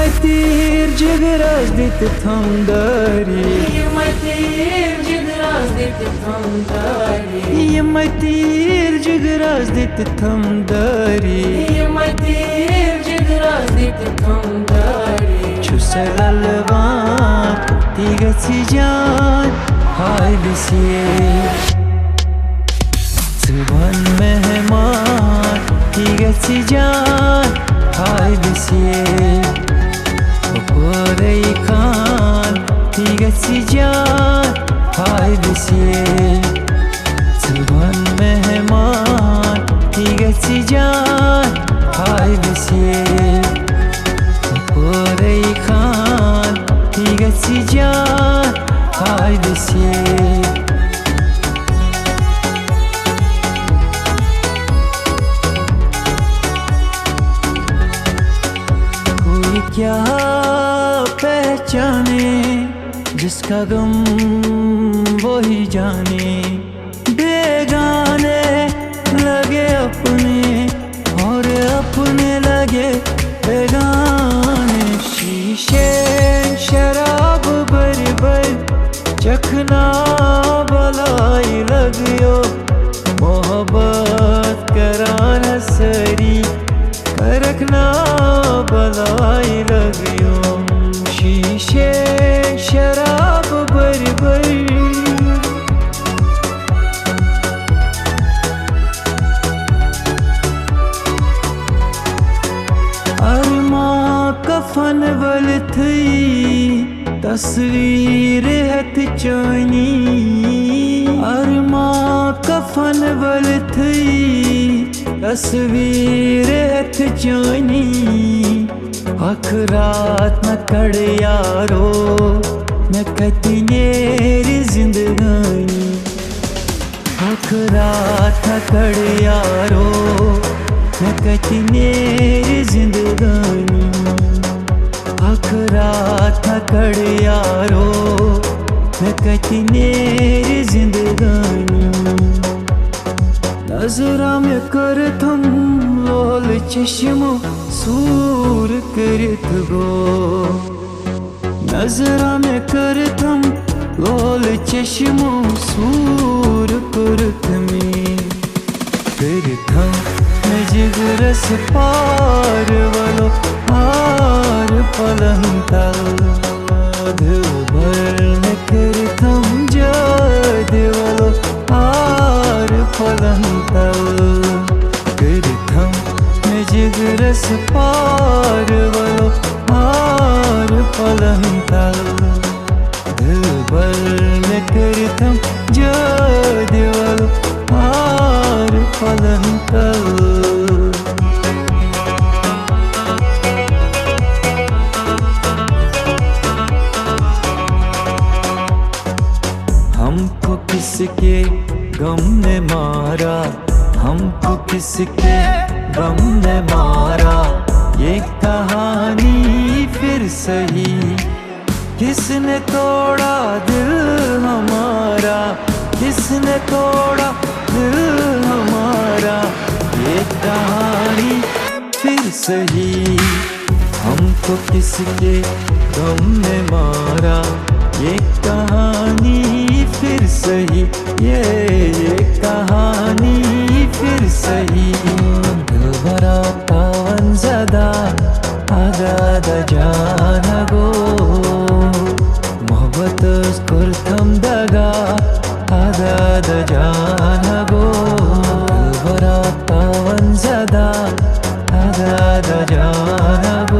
तीर जिगराज दित थमदारी तीर जिगराज दित थमदारी तीर जिगराज दित थमदारी तीर जिगराज दित थमदारी छुसललवा तिगसी जान हालिसिए जुबान मेहमान तिगसी जान हालिसिए Oporei Khan Tigasi Jaan Hailisiye Zuban Mehman Tigasi Jaan Hailisiye Oporei Khan Tigasi Jaan Hailisiye क्या पहचाने जिसका गम वो ही जाने बेगाने लगे अपने और अपने लगे बेगाने शीशे शराब बरबर चखना बलाई लगियो मोहब्बत कराना सरी रखना बलाई लगियो शीशे शराब बरबर अरमा कफन वल थी तस्वीर हथ चानी अरमा कफन वल थी तस्वीर हथ चानी अखरात न कड़ यारो न कतनेरी जिंदगानी अखरात न कड़ यारो न कतनेरी जिंदगानी अखरात न कड़ यारो न कतनेरी जिंदगानी नजरा में कर थम लोल चश्मो सूर करत गो नजरा में कर थम लोल चश्मो सूर करत में कर थम जिगरस पार वालो हार पलंता भर में कर थम जाद वालो हार पलंता कर थम जिगरस पार वालो हार पलंता भर में कर थम जाद वालो हार पलंता हमको किसके गम ने मारा हमको किसके गम ने मारा ये कहानी फिर सही किसने तोड़ा दिल हमारा किसने तोड़ा दिल हमारा ये कहानी फिर सही हमको किसके गम ने मारा ये कहानी फिर सही ये कहानी फिर सही भरा पावन ज़दा आज़ाद जान गो मोहब्बत कुर्तम दगा आज़ाद जान गो भरा पावन ज़दा आज़ाद जान गो